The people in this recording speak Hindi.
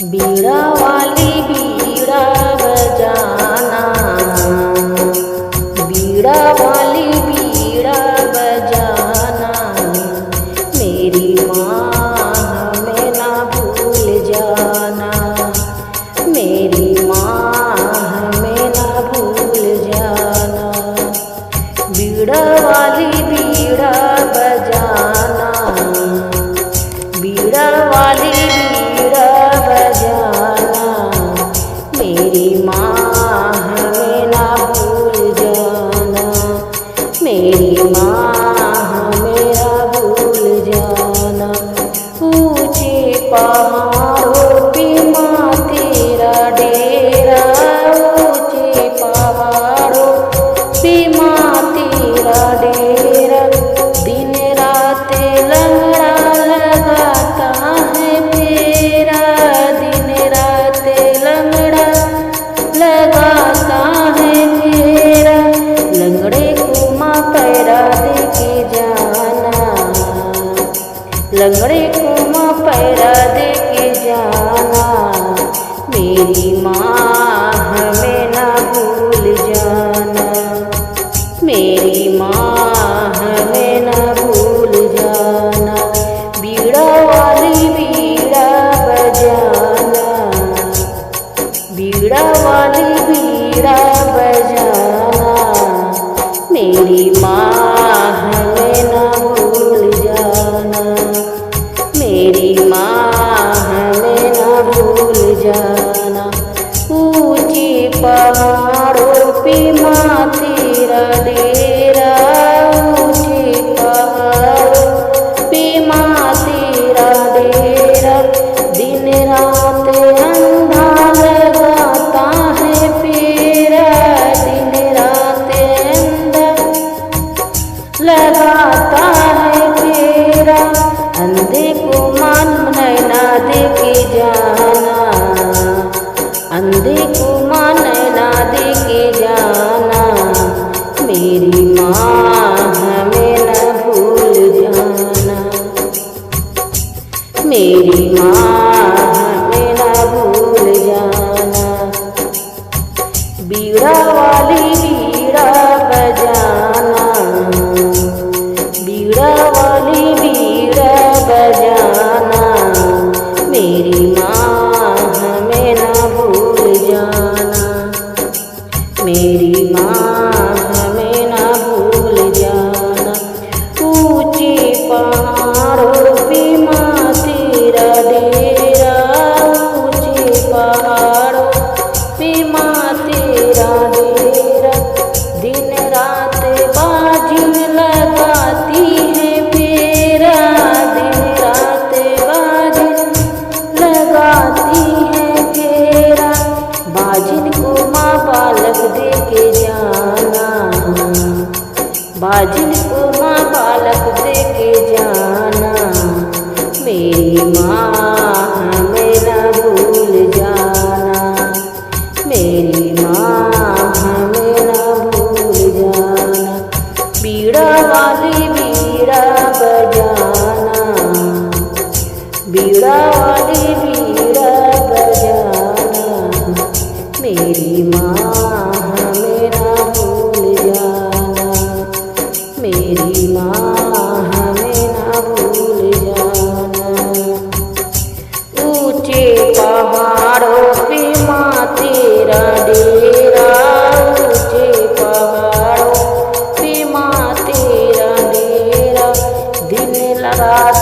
बीड़ा वाली बीड़ा बजाना, बीड़ा वाली बीड़ा बजाना, मेरी माँ हमें ना भूल जाना, मेरी माँ हमें ना भूल जाना। बीड़ा वाली बीड़ा बजाना, बीड़ा वाली बीड़ा बजाना, मेरी माँ हमें ना भूल जाना, मेरी माँ हमें ना भूल जाना। ऊंचे पहाड़ों पे माँ तेरा डेरा, ऊंचे पहाड़ों पे माँ तेरा डेरा, दिन रात लंगड़ा लगाता है फेरा, दिन रात लंगड़ा लगाता है फेरा। लंगड़े को माँ पैरा दे के जाना, लंगड़े को माँ पैरा दे के जाना, मेरी माँ हमें ना भूल जाना, मेरी माँ हमें ना भूल जाना। बीड़ा वाली बीड़ा बजाना, बीड़ा वाली बीड़ा बजाना, मेरी माँ हमें ना भूल जाना, मेरी माँ हमें ना भूल जाना। ऊंचे पहाड़ों पे माँ तेरा डेरा, ऊंचे पहाड़ों पे माँ तेरा डेरा, दिन रात अंधा लगाता है फेरा, दिन रात अंधा लगाता है फेरा। अंधे को मान नैना दे के जाना, अंधे को माँ नैना दे के जाना, मेरी माँ हमें न भूल जाना, मेरी माँ हमें न भूल जाना। बीड़ा वाली बीड़ा बजाना, बीड़ा वाली बीड़ा बजाना, मेरी माँ हमें ना भूल जाना, मेरी माँ हमें ना भूल जाना। ऊंचे पहाड़ों पे माँ तेरा डेरा, ऊंचे पहाड़ों पे माँ तेरा डेरा, दिन रात बाजिन लगाती है फेरा, दिन रात बाजिन लगाती है फेरा। बाजिन को माँ बालक दे के जाना, बाजिन को माँ बालक दे के जाना, मेरी माँ हमें ना भूल जाना, मेरी माँ हमें ना भूल जाना। बीड़ा वाली बीड़ा बजाना, बीड़ा वाली बीड़ा बजाना, मेरी माँ हमें ना भूल जाना, मेरी माँ हमें ना भूल जाना। ऊंचे पहाड़ों पे माँ तेरा डेरा, ऊंचे पहाड़ों पे माँ तेरा डेरा, दिन रात